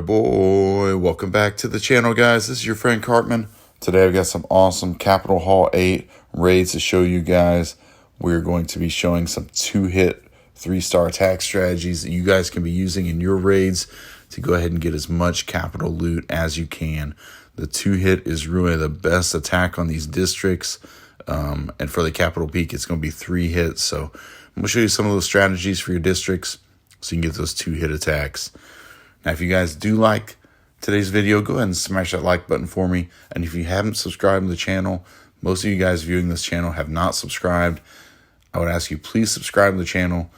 Attaboy. Welcome back to the channel, guys. This is your friend Cartman. Today I've got some awesome Capital Haul 8 raids to show you guys. We're going to be showing some 2-hit 3-star attack strategies that you guys can be using in your raids to go ahead and get as much capital loot as you can. The 2-hit is really the best attack on these districts. And for the capital peak, it's going to be 3 hits. So I'm going to show you some of those strategies for your districts so you can get those 2-hit attacks. Now, if you guys do like today's video, go ahead and smash that like button for me. And if you haven't subscribed to the channel, most of you guys viewing this channel have not subscribed. I would ask you, please subscribe to the channel.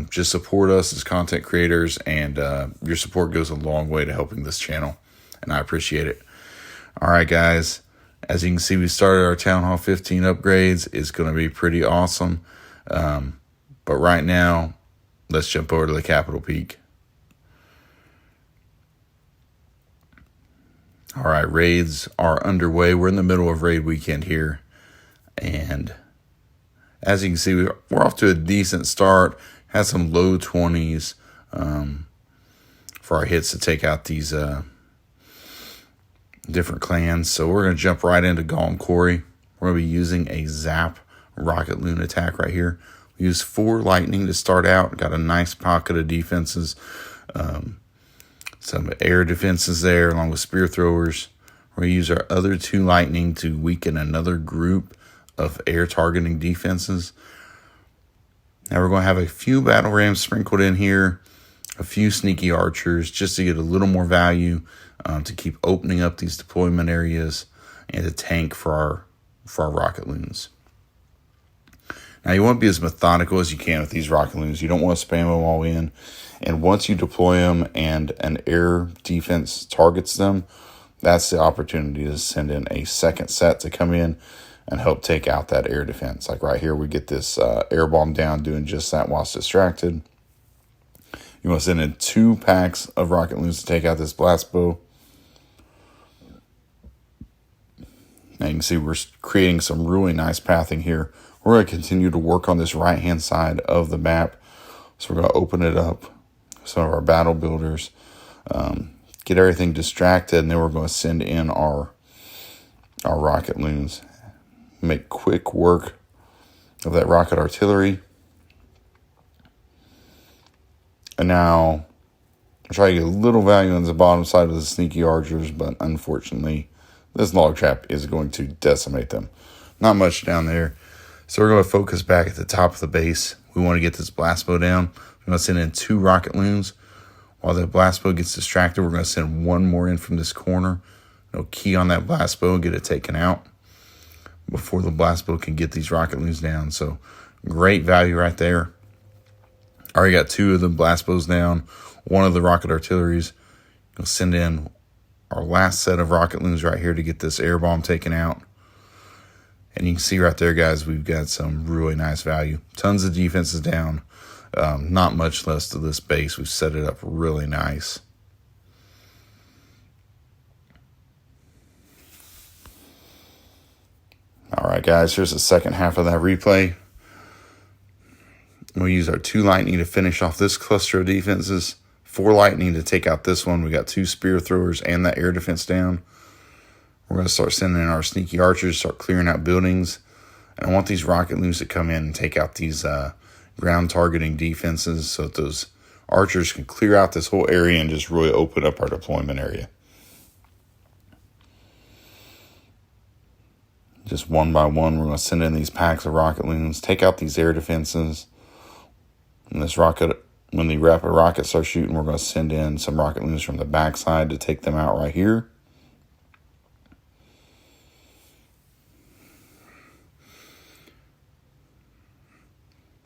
Just support us as content creators, and your support goes a long way to helping this channel, and I appreciate it. All right, guys. As you can see, we started our Town Hall 15 upgrades. It's going to be pretty awesome. But right now, let's jump over to the Capital Peak. All right, raids are underway. We're in the middle of raid weekend here. And as you can see, we're off to a decent start. Had some low 20s for our hits to take out these different clans. So we're going to jump right into Quarry. We're going to be using a Zap Rocket Loon attack right here. We use 4 lightning to start out. Got a nice pocket of defenses. Some air defenses there along with spear throwers. We're going to use our other 2 lightning to weaken another group of air targeting defenses. Now we're going to have a few battle rams sprinkled in here, a few sneaky archers just to get a little more value, to keep opening up these deployment areas, and a tank for our rocket loons. Now you want to be as methodical as you can with these rocket loons. You don't want to spam them all in. And once you deploy them and an air defense targets them, that's the opportunity to send in a second set to come in and help take out that air defense. Like right here, we get this air bomb down doing just that while it's distracted. You want to send in 2 packs of rocket loons to take out this blast bow. Now you can see we're creating some really nice pathing here. We're going to continue to work on this right-hand side of the map. So we're going to open it up, some of our battle builders, get everything distracted, and then we're going to send in our rocket loons. Make quick work of that rocket artillery. And now I'll try to get a little value on the bottom side of the sneaky archers, but unfortunately this log trap is going to decimate them. Not much down there. So we're going to focus back at the top of the base. We want to get this blast bow down. We're going to send in 2 rocket loons. While the blast bow gets distracted, we're going to send 1 more in from this corner. We'll key on that blast bow and get it taken out before the blast bow can get these rocket loons down. So great value right there. Already got 2 of the blast bows down, 1 of the rocket artilleries. We'll send in our last set of rocket loons right here to get this air bomb taken out. And you can see right there, guys, we've got some really nice value. Tons of defenses down. Not much less to this base. We've set it up really nice. All right, guys, here's the second half of that replay. We'll use our 2 lightning to finish off this cluster of defenses. 4 lightning to take out this one. We got 2 spear throwers and that air defense down. We're going to start sending in our sneaky archers, start clearing out buildings. And I want these rocket loons to come in and take out these ground targeting defenses so that those archers can clear out this whole area and just really open up our deployment area. Just one by one, we're going to send in these packs of rocket loons, take out these air defenses. And this rocket, when the rapid rocket starts shooting, we're going to send in some rocket loons from the backside to take them out right here.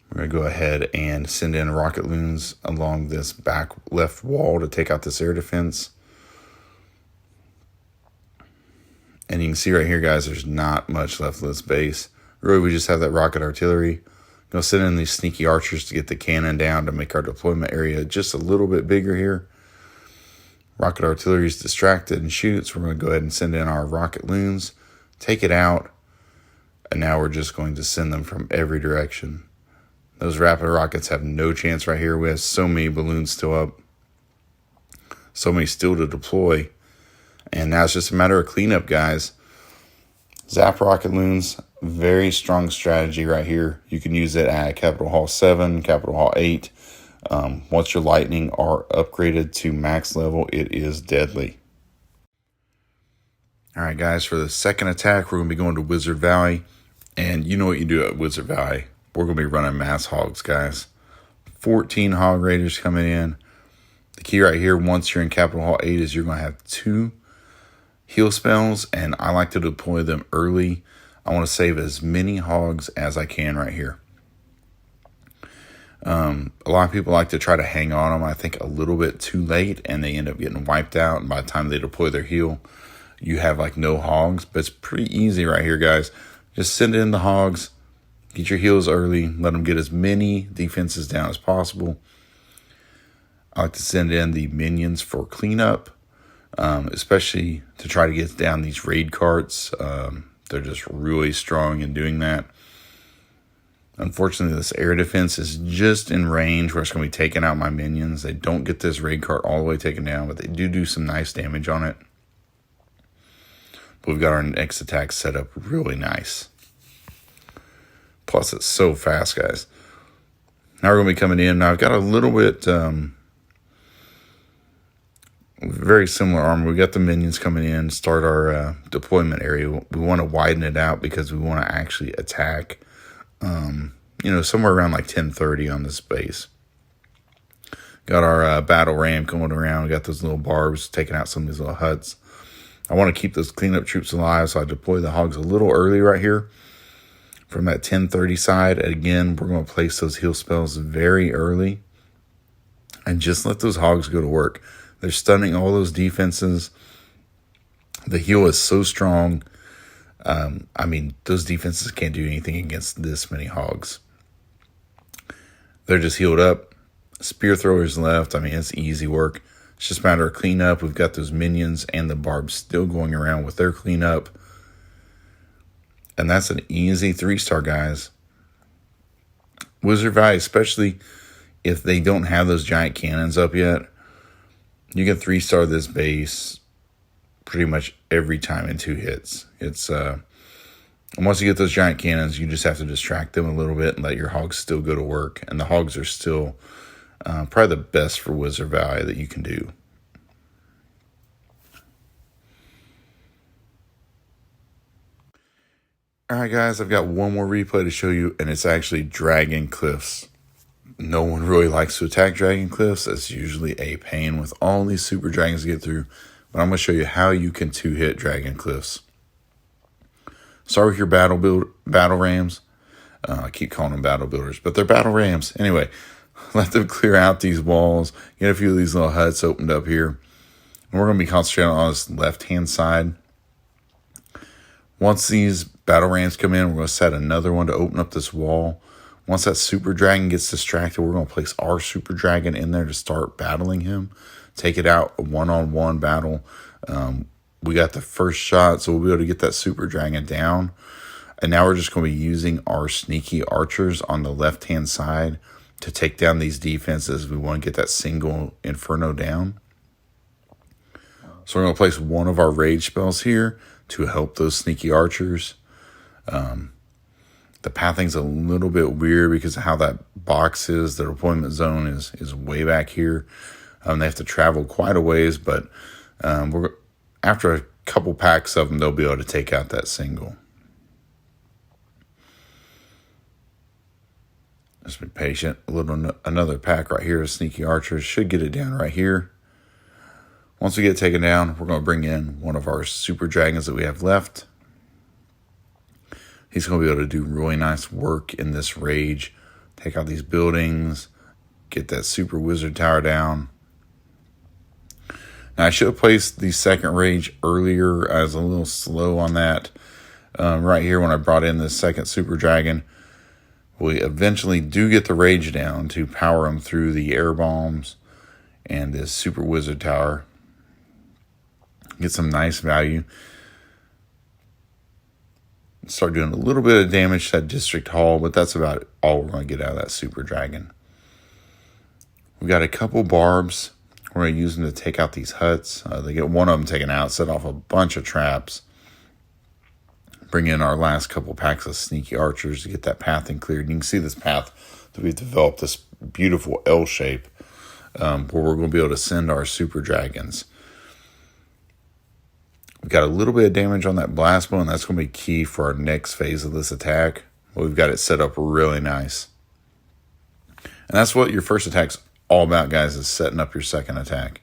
We're going to go ahead and send in rocket loons along this back left wall to take out this air defense. And you can see right here, guys, there's not much left of this base. Really, we just have that rocket artillery. Going to send in these sneaky archers to get the cannon down to make our deployment area just a little bit bigger here. Rocket artillery is distracted and shoots. We're going to go ahead and send in our rocket loons, take it out, and now we're just going to send them from every direction. Those rapid rockets have no chance right here. We have so many balloons still up. so many still to deploy. And now it's just a matter of cleanup, guys. Zap Rocket Loons, very strong strategy right here. You can use it at Capital Hall 7, Capital Hall 8. Once your lightning are upgraded to max level, it is deadly. All right, guys, for the second attack, we're going to be going to Wizard Valley. And you know what you do at Wizard Valley. We're going to be running mass hogs, guys. 14 hog raiders coming in. The key right here, once you're in Capital Hall 8, is you're going to have 2 heal spells, and I like to deploy them early. I want to save as many hogs as I can right here. A lot of people like to try to hang on them, I think, a little bit too late, and they end up getting wiped out. And by the time they deploy their heal, you have like no hogs. But it's pretty easy right here, guys. Just send in the hogs, get your heals early, let them get as many defenses down as possible. I like to send in the minions for cleanup. Especially to try to get down these raid carts. They're just really strong in doing that. Unfortunately, this air defense is just in range where it's going to be taking out my minions. They don't get this raid cart all the way taken down, but they do some nice damage on it. But we've got our next attack set up really nice. Plus, it's so fast, guys. Now we're going to be coming in. Now I've got a little bit... very similar armor. We got the minions coming in, start our deployment area. We want to widen it out because we want to actually attack, somewhere around like 10:30 on this base. Got our battle ram going around. We got those little barbs taking out some of these little huts. I want to keep those cleanup troops alive, so I deploy the hogs a little early right here from that 10:30 side. Again, we're going to place those heal spells very early and just let those hogs go to work. They're stunning all those defenses. The heal is so strong. Those defenses can't do anything against this many hogs. They're just healed up. Spear throwers left. It's easy work. It's just a matter of cleanup. We've got those minions and the barbs still going around with their cleanup. And that's an easy 3-star, guys. Wizard Valley, especially if they don't have those giant cannons up yet, you can 3-star this base pretty much every time in 2 hits. It's once you get those giant cannons, you just have to distract them a little bit and let your hogs still go to work. And the hogs are still probably the best for Wizard Valley that you can do. All right, guys, I've got one more replay to show you, and it's actually Dragon Cliffs. No one really likes to attack Dragon Cliffs. It's usually a pain with all these super dragons to get through. But I'm going to show you how you can 2-hit Dragon Cliffs. Start with your battle rams. I keep calling them battle builders, but they're battle rams. Anyway, let them clear out these walls. Get a few of these little huts opened up here. And we're going to be concentrating on this left-hand side. Once these battle rams come in, we're going to set another one to open up this wall. Once that super dragon gets distracted, we're going to place our super dragon in there to start battling him. Take it out, a one-on-one battle. We got the first shot, so we'll be able to get that super dragon down. And now we're just going to be using our sneaky archers on the left-hand side to take down these defenses. We want to get that single inferno down. So we're going to place one of our rage spells here to help those sneaky archers. The pathing's a little bit weird because of how that box is. The deployment zone is way back here. They have to travel quite a ways, but after a couple packs of them, they'll be able to take out that single. Just be patient. Another pack right here of sneaky archers should get it down right here. Once we get it taken down, we're going to bring in one of our super dragons that we have left. He's going to be able to do really nice work in this rage. Take out these buildings. Get that super wizard tower down. Now, I should have placed the second rage earlier. I was a little slow on that. Right here when I brought in the second super dragon. We eventually do get the rage down to power him through the air bombs and this super wizard tower. Get some nice value. Start doing a little bit of damage to that district hall, but that's about all we're going to get out of that super dragon. We've got a couple barbs. We're going to use them to take out these huts. They get one of them taken out, set off a bunch of traps. Bring in our last couple packs of sneaky archers to get that pathing cleared. You can see this path that we've developed, this beautiful L shape, where we're going to be able to send our super dragons. We've got a little bit of damage on that blast bow, and that's going to be key for our next phase of this attack. We've got it set up really nice. And that's what your first attack's all about, guys, is setting up your second attack.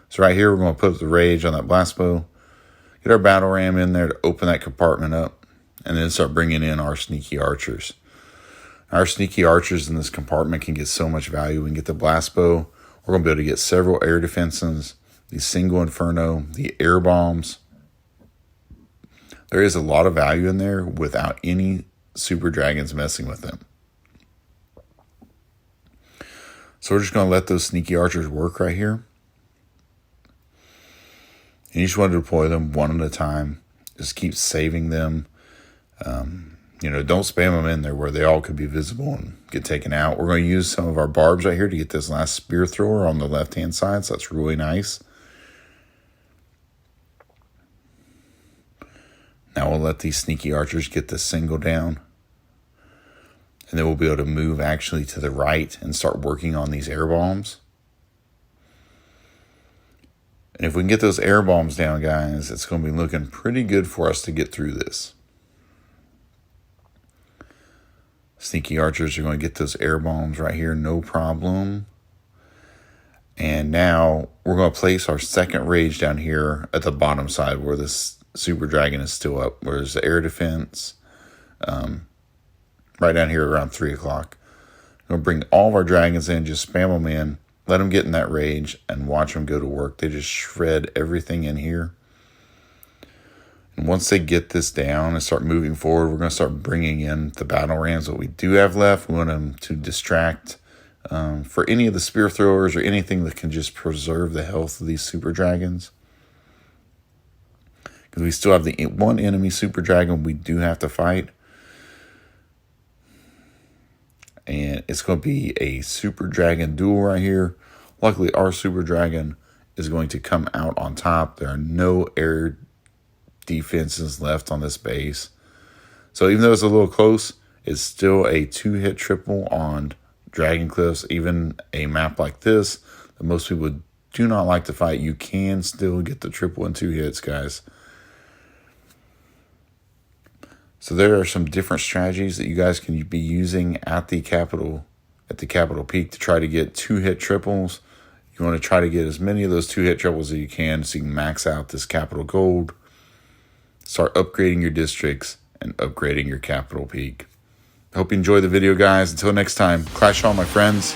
So right here, we're going to put the rage on that blast bow, get our battle ram in there to open that compartment up, and then start bringing in our sneaky archers. Our sneaky archers in this compartment can get so much value. We can get the blast bow. We're going to be able to get several air defenses, the single inferno, the air bombs. There is a lot of value in there without any super dragons messing with them. So we're just going to let those sneaky archers work right here. And you just want to deploy them one at a time. Just keep saving them. Don't spam them in there where they all could be visible and get taken out. We're going to use some of our barbs right here to get this last spear thrower on the left-hand side. So that's really nice. Now we'll let these sneaky archers get this single down. And then we'll be able to move actually to the right and start working on these air bombs. And if we can get those air bombs down, guys, it's going to be looking pretty good for us to get through this. Sneaky archers are going to get those air bombs right here, no problem. And now we're going to place our second rage down here at the bottom side where this super dragon is still up, where there's the air defense. Right down here around 3 o'clock. We're going to bring all of our dragons in, just spam them in, let them get in that rage, and watch them go to work. They just shred everything in here. And once they get this down and start moving forward, we're going to start bringing in the battle rams. What we do have left, we want them to distract for any of the spear throwers or anything that can just preserve the health of these super dragons. Because we still have the one enemy super dragon we do have to fight. And it's going to be a super dragon duel right here. Luckily, our super dragon is going to come out on top. There are no air defenses left on this base. So even though it's a little close, it's still a 2-hit triple on Dragon Cliffs. Even a map like this that most people do not like to fight, you can still get the triple and 2 hits, guys. So there are some different strategies that you guys can be using at the capital peak to try to get 2-hit triples. You want to try to get as many of those 2-hit triples as you can so you can max out this capital gold. Start upgrading your districts and upgrading your capital peak. I hope you enjoyed the video, guys. Until next time, clash on, my friends.